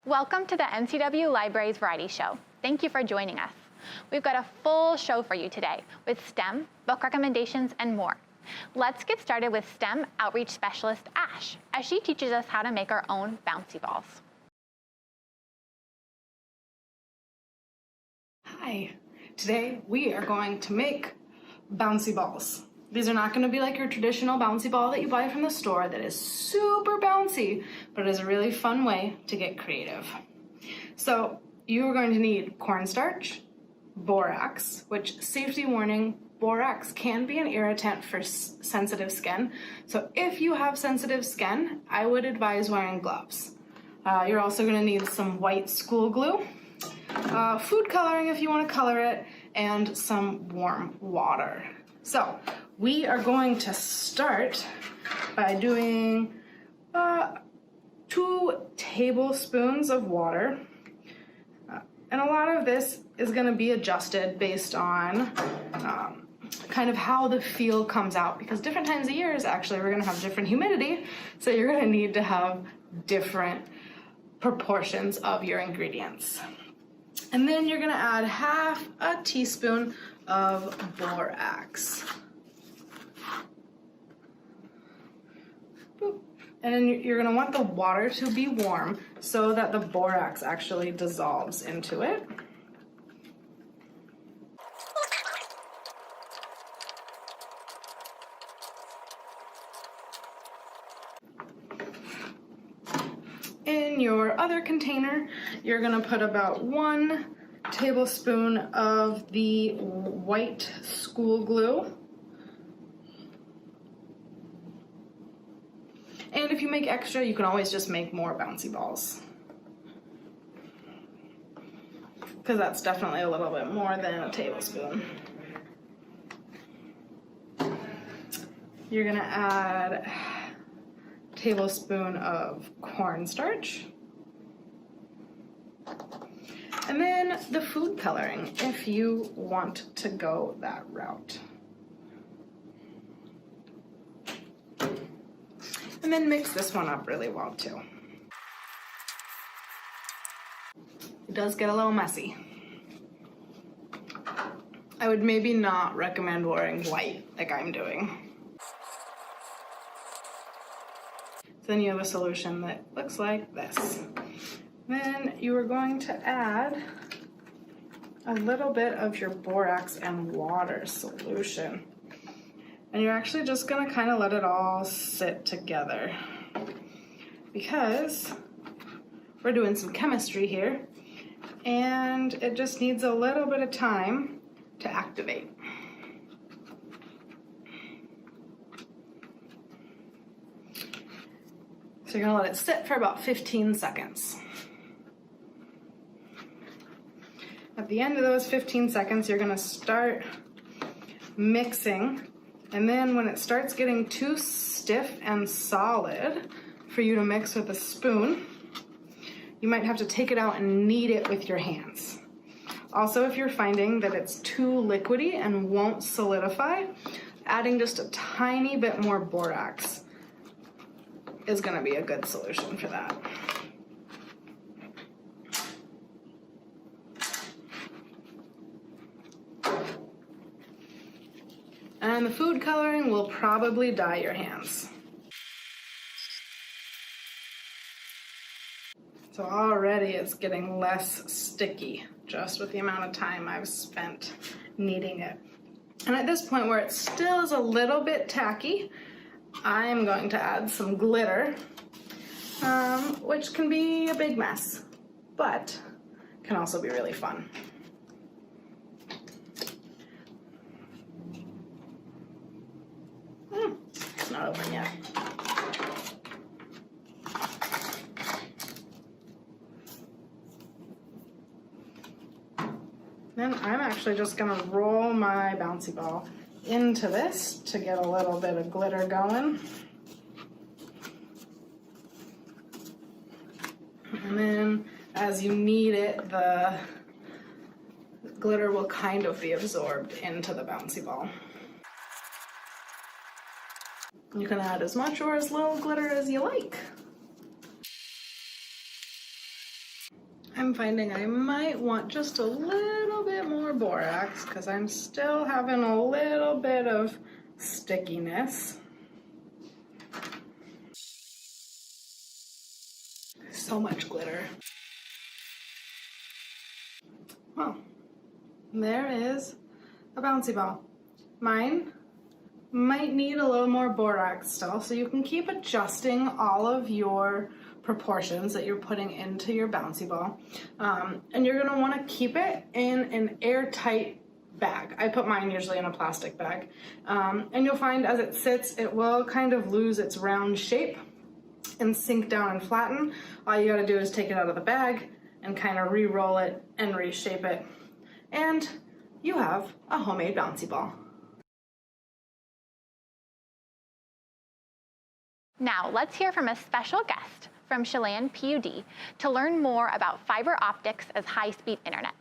Welcome to the NCW Library's Variety Show. Thank you for joining us. We've got a full show for you today with STEM, book recommendations, and more. Let's get started with STEM Outreach Specialist Ash, as she teaches us how to make our own bouncy balls. Hi, today we are going to make bouncy balls. These are not going to be like your traditional bouncy ball that you buy from the store that is super bouncy, but it is a really fun way to get creative. So you are going to need cornstarch, borax, which, safety warning, borax can be an irritant for sensitive skin. So if you have sensitive skin, I would advise wearing gloves. You're also going to need some white school glue, food coloring if you want to color it, and some warm water. So we are going to start by doing 2 tablespoons of water. And a lot of this is going to be adjusted based on kind of how the feel comes out, because different times of years, actually, we're going to have different humidity. So you're going to need to have different proportions of your ingredients. And then you're going to add half a teaspoon of borax. And then you're going to want the water to be warm so that the borax actually dissolves into it. In your other container, you're going to put about 1 tablespoon of the white school glue. And if you make extra, you can always just make more bouncy balls, because that's definitely a little bit more than a tablespoon. You're gonna add a tablespoon of cornstarch, and then the food coloring if you want to go that route. And then mix this one up really well too. It does get a little messy. I would maybe not recommend wearing white like I'm doing. So then you have a solution that looks like this. Then you are going to add a little bit of your borax and water solution. And you're actually just gonna kind of let it all sit together, because we're doing some chemistry here and it just needs a little bit of time to activate. So you're gonna let it sit for about 15 seconds. At the end of those 15 seconds, you're gonna start mixing. And then when it starts getting too stiff and solid for you to mix with a spoon, you might have to take it out and knead it with your hands. Also, if you're finding that it's too liquidy and won't solidify, adding just a tiny bit more borax is going to be a good solution for that. And the food coloring will probably dye your hands. So already it's getting less sticky just with the amount of time I've spent kneading it. And at this point where it still is a little bit tacky, I am going to add some glitter, which can be a big mess, but can also be really fun. It's not open yet. Then I'm actually just gonna roll my bouncy ball into this to get a little bit of glitter going. And then as you knead it, the glitter will kind of be absorbed into the bouncy ball. You can add as much or as little glitter as you like. I'm finding I might want just a little bit more borax because I'm still having a little bit of stickiness. So much glitter. Well, there is a bouncy ball. Mine might need a little more borax still, so you can keep adjusting all of your proportions that you're putting into your bouncy ball. And you're gonna wanna keep it in an airtight bag. I put mine usually in a plastic bag. And you'll find as it sits, it will kind of lose its round shape and sink down and flatten. All you gotta do is take it out of the bag and kind of re-roll it and reshape it. And you have a homemade bouncy ball. Now let's hear from a special guest from Chelan PUD to learn more about fiber optics as high-speed internet.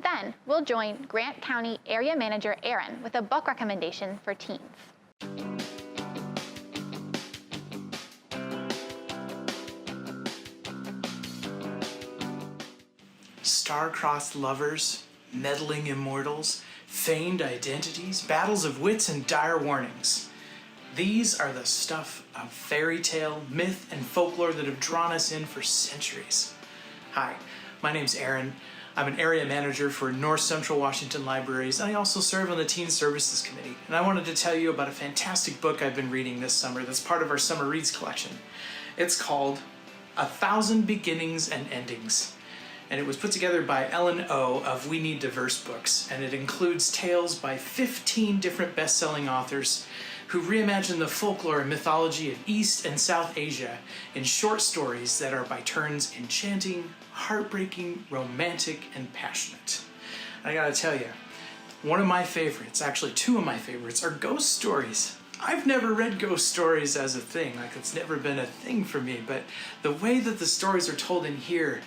Then we'll join Grant County Area Manager Aaron with a book recommendation for teens. Star-crossed lovers, meddling immortals, feigned identities, battles of wits, and dire warnings. These are the stuff of fairy tale, myth, and folklore that have drawn us in for centuries. Hi, my name's Aaron. I'm an area manager for North Central Washington Libraries, and I also serve on the Teen Services Committee. And I wanted to tell you about a fantastic book I've been reading this summer that's part of our Summer Reads collection. It's called 1,000 Beginnings and Endings. And it was put together by Ellen O. of We Need Diverse Books, and it includes tales by 15 different best-selling authors who reimagine the folklore and mythology of East and South Asia in short stories that are by turns enchanting, heartbreaking, romantic, and passionate. And I gotta tell you, one of my favorites, actually two of my favorites, are ghost stories. I've never read ghost stories as a thing, like it's never been a thing for me, but the way that the stories are told in here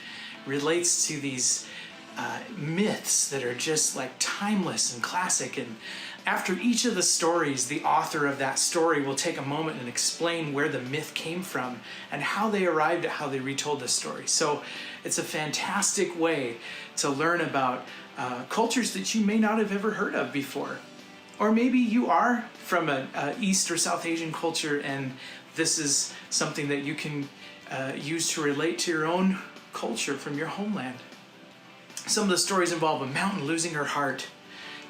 relates to these myths that are just like timeless and classic. And after each of the stories, the author of that story will take a moment and explain where the myth came from and how they arrived at how they retold the story. So it's a fantastic way to learn about cultures that you may not have ever heard of before. Or maybe you are from an East or South Asian culture and this is something that you can use to relate to your own culture from your homeland. Some of the stories involve a mountain losing her heart,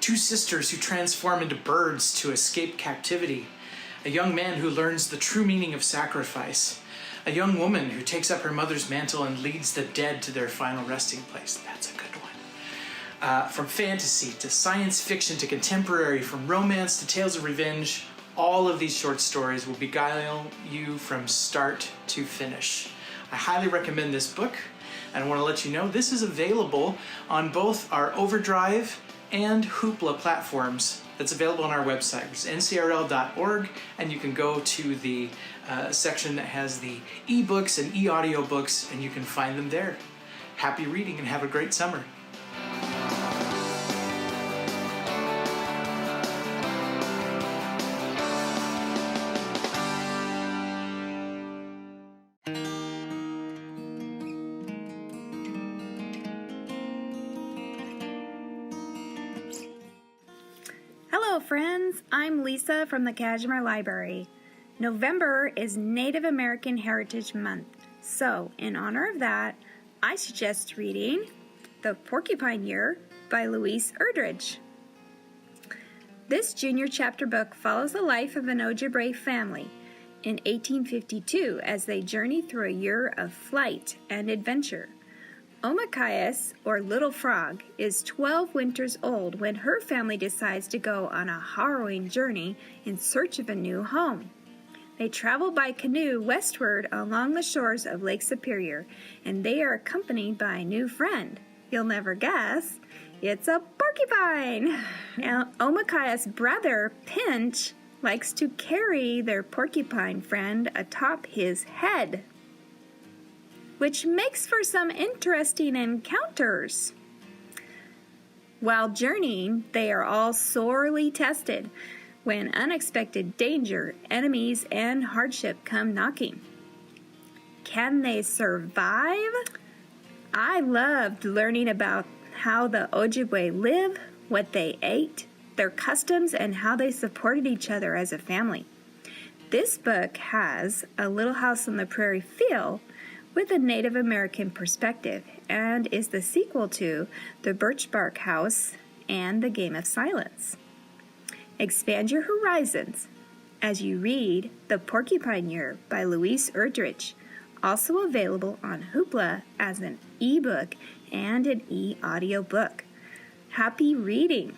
two sisters who transform into birds to escape captivity, a young man who learns the true meaning of sacrifice, a young woman who takes up her mother's mantle and leads the dead to their final resting place. That's a good one. From fantasy to science fiction to contemporary, from romance to tales of revenge, all of these short stories will beguile you from start to finish. I highly recommend this book, and I want to let you know this is available on both our Overdrive and Hoopla platforms. That's available on our website, which is ncrl.org, and you can go to the section that has the ebooks and e-audio books, and you can find them there. Happy reading and have a great summer. Hello friends, I'm Lisa from the Kashmir Library. November is Native American Heritage Month, so in honor of that, I suggest reading The Porcupine Year by Louise Erdrich. This junior chapter book follows the life of an Ojibwe family in 1852 as they journey through a year of flight and adventure. Omakias, or Little Frog, is 12 winters old when her family decides to go on a harrowing journey in search of a new home. They travel by canoe westward along the shores of Lake Superior, and they are accompanied by a new friend. You'll never guess, it's a porcupine! Now, Omakias' brother, Pinch, likes to carry their porcupine friend atop his head, which makes for some interesting encounters. While journeying, they are all sorely tested when unexpected danger, enemies, and hardship come knocking. Can they survive? I loved learning about how the Ojibwe live, what they ate, their customs, and how they supported each other as a family. This book has a Little House on the Prairie feel with a Native American perspective and is the sequel to The Birch Bark House and The Game of Silence. Expand your horizons as you read The Porcupine Year by Louise Erdrich, also available on Hoopla as an e-book and an e-audio book. Happy reading!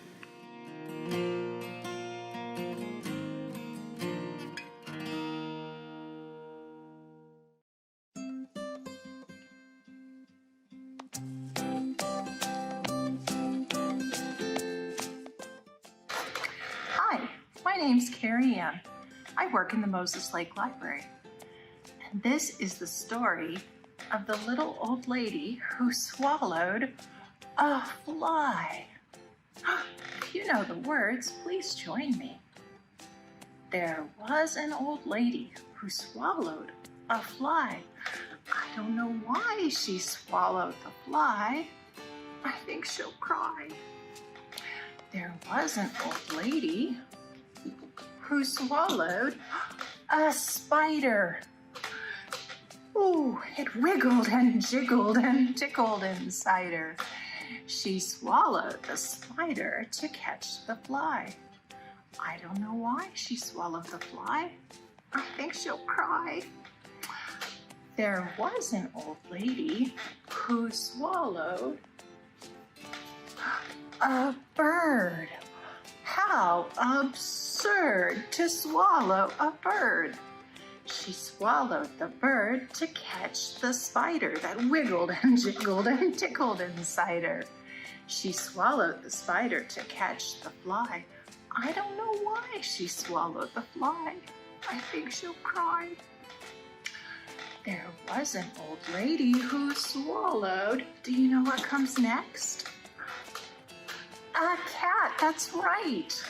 Hi, my name's Carrie Ann. I work in the Moses Lake Library. And this is the story of the little old lady who swallowed a fly. If you know the words, please join me. There was an old lady who swallowed a fly. I don't know why she swallowed the fly. I think she'll cry. There was an old lady who swallowed a spider. Ooh, it wiggled and jiggled and tickled inside her. She swallowed the spider to catch the fly. I don't know why she swallowed the fly. I think she'll cry. There was an old lady who swallowed a bird. How absurd to swallow a bird. She swallowed the bird to catch the spider that wiggled and jiggled and tickled inside her. She swallowed the spider to catch the fly. I don't know why she swallowed the fly. I think she'll cry. There was an old lady who swallowed. Do you know what comes next? A cat, that's right.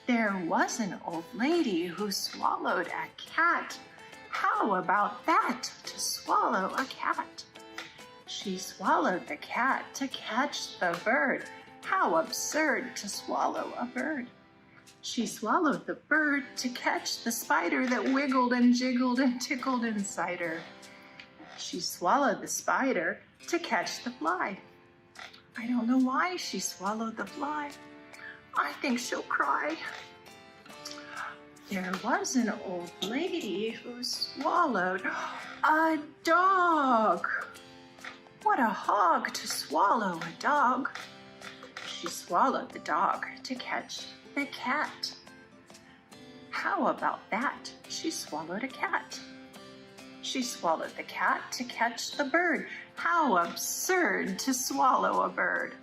There was an old lady who swallowed a cat. How about that, to swallow a cat? She swallowed the cat to catch the bird. How absurd to swallow a bird. She swallowed the bird to catch the spider that wiggled and jiggled and tickled inside her. She swallowed the spider to catch the fly. I don't know why she swallowed the fly. I think she'll cry. There was an old lady who swallowed a dog. What a hog to swallow a dog. She swallowed the dog to catch the cat. How about that? She swallowed a cat. She swallowed the cat to catch the bird. How absurd to swallow a bird.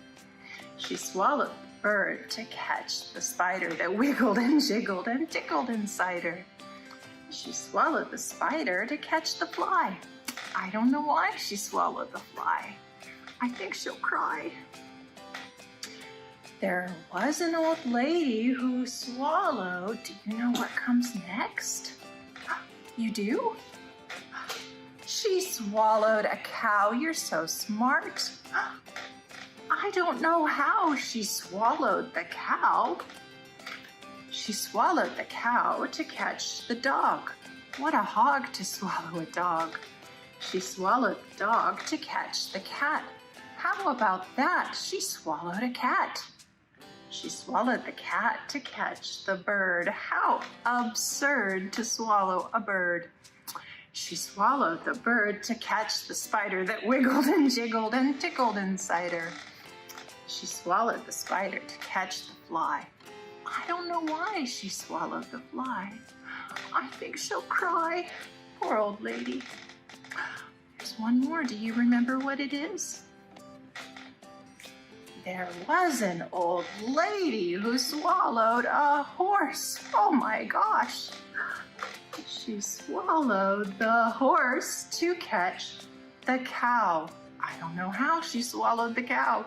She swallowed the bird to catch the spider that wiggled and jiggled and tickled inside her. She swallowed the spider to catch the fly. I don't know why she swallowed the fly. I think she'll cry. There was an old lady who swallowed. Do you know what comes next? You do? She swallowed a cow. You're so smart. I don't know how she swallowed the cow. She swallowed the cow to catch the dog. What a hog to swallow a dog. She swallowed the dog to catch the cat. How about that? She swallowed a cat. She swallowed the cat to catch the bird. How absurd to swallow a bird. She swallowed the bird to catch the spider that wiggled and jiggled and tickled inside her. She swallowed the spider to catch the fly. I don't know why she swallowed the fly. I think she'll cry. Poor old lady. There's one more. Do you remember what it is? There was an old lady who swallowed a horse. Oh my gosh. She swallowed the horse to catch the cow. I don't know how she swallowed the cow.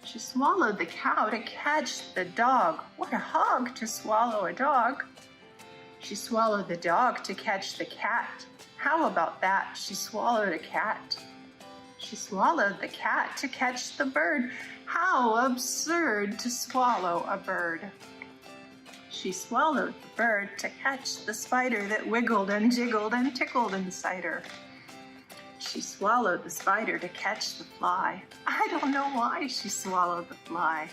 She swallowed the cow to catch the dog. What a hog to swallow a dog. She swallowed the dog to catch the cat. How about that? She swallowed a cat. She swallowed the cat to catch the bird. How absurd to swallow a bird. She swallowed the bird to catch the spider that wiggled and jiggled and tickled inside her. She swallowed the spider to catch the fly. I don't know why she swallowed the fly.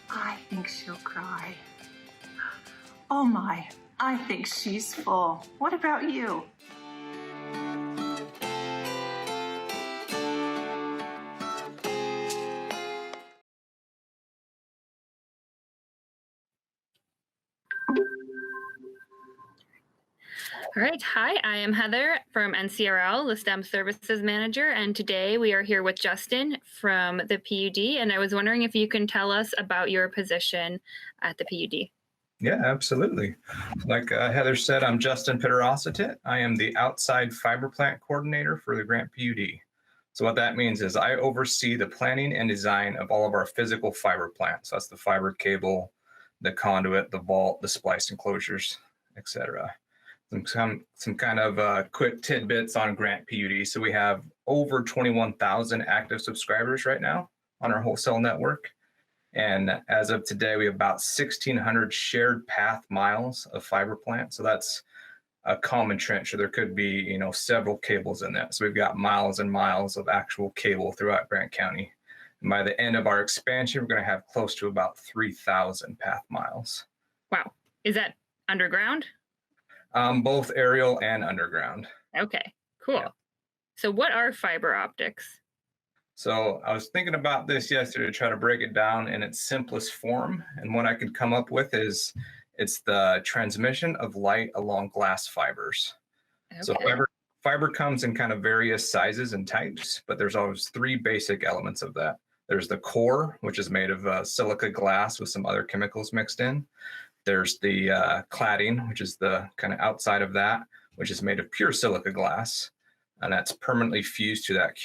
I think she'll cry. Oh my, I think she's full. What about you? All right. Hi, I am Heather from NCRL, the STEM Services Manager, and today we are here with Justin from the PUD, and I was wondering if you can tell us about your position at the PUD. Yeah, absolutely. Like Heather said, I'm Justin Pitterositit. I am the outside fiber plant coordinator for the Grant PUD. So what that means is I oversee the planning and design of all of our physical fiber plants. That's the fiber cable, the conduit, the vault, the splice enclosures, etc. Some kind of quick tidbits on Grant PUD. So we have over 21,000 active subscribers right now on our wholesale network. And as of today, we have about 1,600 shared path miles of fiber plant. So that's a common trench. So there could be, several cables in that. So we've got miles and miles of actual cable throughout Grant County. And by the end of our expansion, we're going to have close to about 3,000 path miles. Wow. Is that underground? Both aerial and underground. Okay, cool. Yeah. So what are fiber optics? So I was thinking about this yesterday to try to break it down in its simplest form. And what I could come up with is it's the transmission of light along glass fibers. Okay. So fiber comes in kind of various sizes and types, but there's always three basic elements of that. There's the core, which is made of silica glass with some other chemicals mixed in. There's the cladding, which is the kind of outside of that, which is made of pure silica glass, and that's permanently fused to that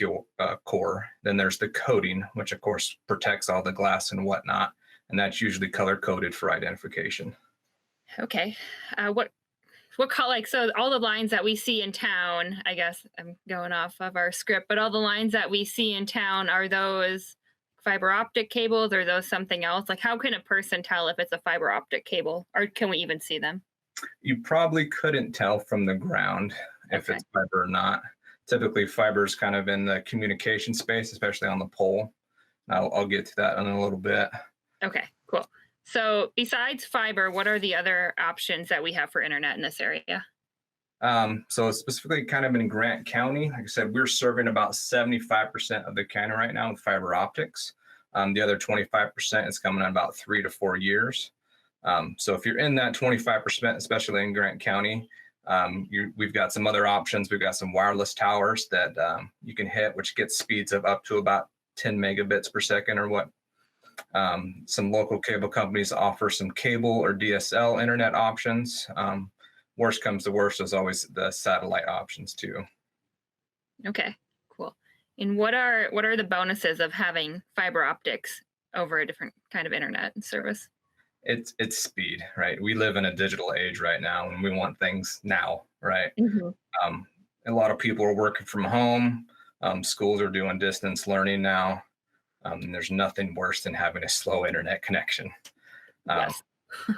core. Then there's the coating, which of course protects all the glass and whatnot, and that's usually color coded for identification. Okay. What color? So all the lines that we see in town, I guess I'm going off of our script, but all the lines that we see in town, are those fiber optic cables, or those something else? Like, how can a person tell if it's a fiber optic cable, or can we even see them? You probably couldn't tell from the ground if it's fiber or not. Typically, fiber is kind of in the communication space, especially on the pole. I'll get to that in a little bit. Okay, cool. So besides fiber, what are the other options that we have for internet in this area? So specifically kind of in Grant County, like I said, we're serving about 75% of the county right now with fiber optics. The other 25% is coming in about 3 to 4 years. So if you're in that 25%, especially in Grant County, we've got some other options. We've got some wireless towers that you can hit, which gets speeds of up to about 10 megabits per second or what. Some local cable companies offer some cable or DSL internet options. Worst comes to worst, is always the satellite options too. Okay, cool. And what are the bonuses of having fiber optics over a different kind of internet service? It's speed, right? We live in a digital age right now, and we want things now, right? Mm-hmm. A lot of people are working from home. Schools are doing distance learning now. And there's nothing worse than having a slow internet connection. Yes. Right.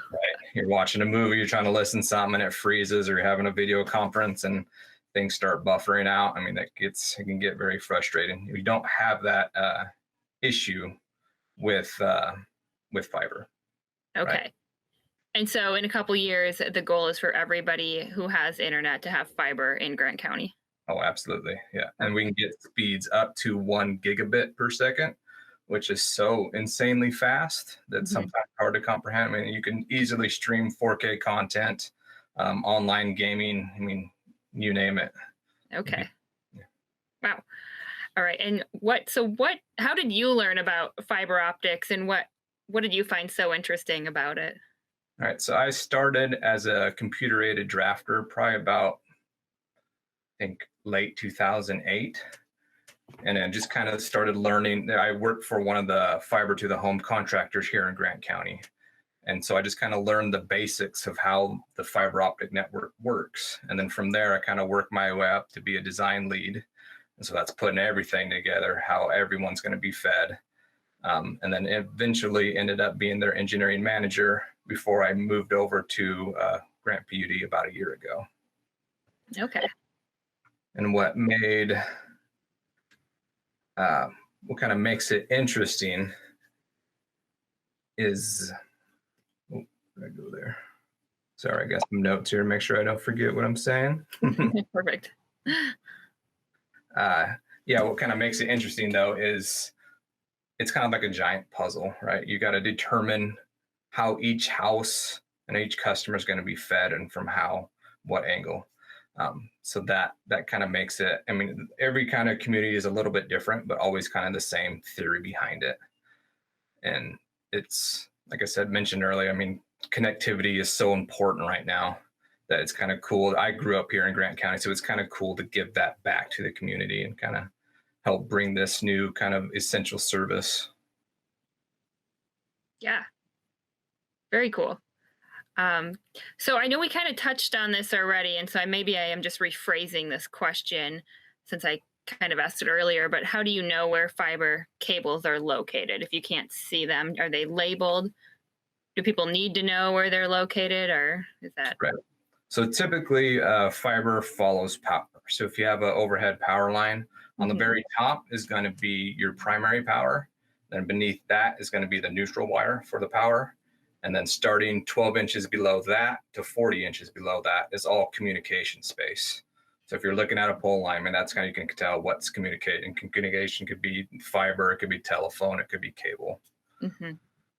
You're watching a movie, you're trying to listen to something, and it freezes, or you're having a video conference and things start buffering out. I mean, it can get very frustrating. We don't have that issue with fiber. Okay. Right? And so in a couple of years, the goal is for everybody who has internet to have fiber in Grant County. Oh, absolutely. Yeah. And we can get speeds up to 1 gigabit per second, which is so insanely fast that's sometimes hard to comprehend. I mean, you can easily stream 4K content, online gaming. I mean, you name it. Okay. Yeah. Wow. All right. And how did you learn about fiber optics, and what did you find so interesting about it? All right. So I started as a computer-aided drafter probably about, I think, late 2008. And then just kind of started learning. I worked for one of the fiber to the home contractors here in Grant County. And so I just kind of learned the basics of how the fiber optic network works. And then from there, I kind of worked my way up to be a design lead. And so that's putting everything together, how everyone's going to be fed. And then eventually ended up being their engineering manager before I moved over to Grant PUD about a year ago. Okay. And what kind of makes it interesting is, oh, did I go there? Sorry, I got some notes here to make sure I don't forget what I'm saying. Perfect. Yeah, what kind of makes it interesting though is it's kind of like a giant puzzle, right? You got to determine how each house and each customer is going to be fed and from what angle. So that kind of makes it, I mean, every kind of community is a little bit different, but always kind of the same theory behind it. And it's, like I said, mentioned earlier, I mean, connectivity is so important right now that it's kind of cool. I grew up here in Grant County, so it's kind of cool to give that back to the community and kind of help bring this new kind of essential service. Yeah. Very cool. So I know we kind of touched on this already, and so maybe I am just rephrasing this question since I kind of asked it earlier, but how do you know where fiber cables are located? If you can't see them, are they labeled? Do people need to know where they're located, or is that? Right. So typically fiber follows power. So if you have an overhead power line, on the very top is going to be your primary power. Then beneath that is going to be the neutral wire for the power. And then starting 12 inches below that to 40 inches below that is all communication space. So if you're looking at a pole line, that's kind of, you can tell what's communicating. Communication could be fiber, it could be telephone, it could be cable.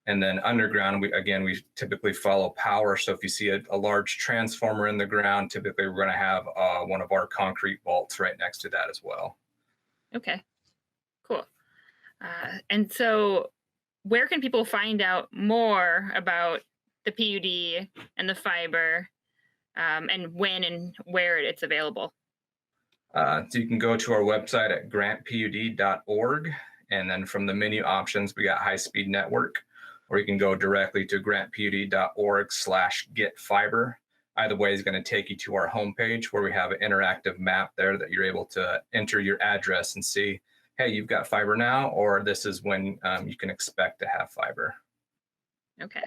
And then underground, we typically follow power. So if you see a large transformer in the ground, typically we're going to have one of our concrete vaults right next to that as well. Okay, cool. And so where can people find out more about the PUD and the fiber, and when and where it's available? So you can go to our website at grantpud.org. And then from the menu options, we got high-speed network, or you can go directly to grantpud.org/getfiber. Either way is going to take you to our homepage where we have an interactive map there that you're able to enter your address and see, hey, you've got fiber now, or this is when you can expect to have fiber. Okay,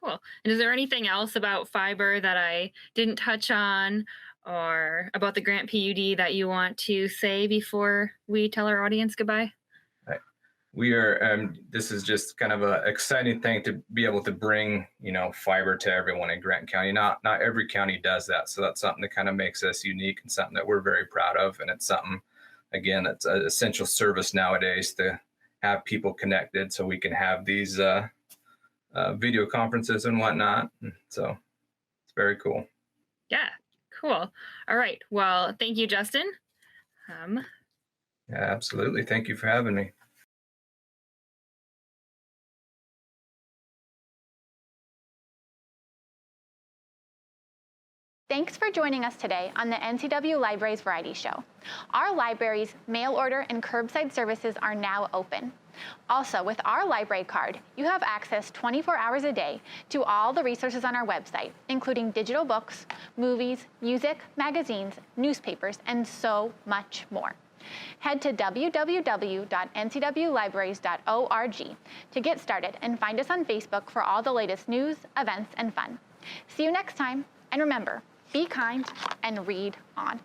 cool. And is there anything else about fiber that I didn't touch on, or about the Grant PUD that you want to say before we tell our audience goodbye? We are, this is just kind of an exciting thing to be able to bring, fiber to everyone in Grant County. Not every county does that. So that's something that kind of makes us unique and something that we're very proud of. And it's something, again, that's an essential service nowadays to have people connected so we can have these video conferences and whatnot. So it's very cool. Yeah, cool. All right. Well, thank you, Justin. Yeah, absolutely. Thank you for having me. Thanks for joining us today on the NCW Library's Variety Show. Our library's mail order and curbside services are now open. Also, with our library card, you have access 24 hours a day to all the resources on our website, including digital books, movies, music, magazines, newspapers, and so much more. Head to www.ncwlibraries.org to get started and find us on Facebook for all the latest news, events, and fun. See you next time, and remember, be kind and read on.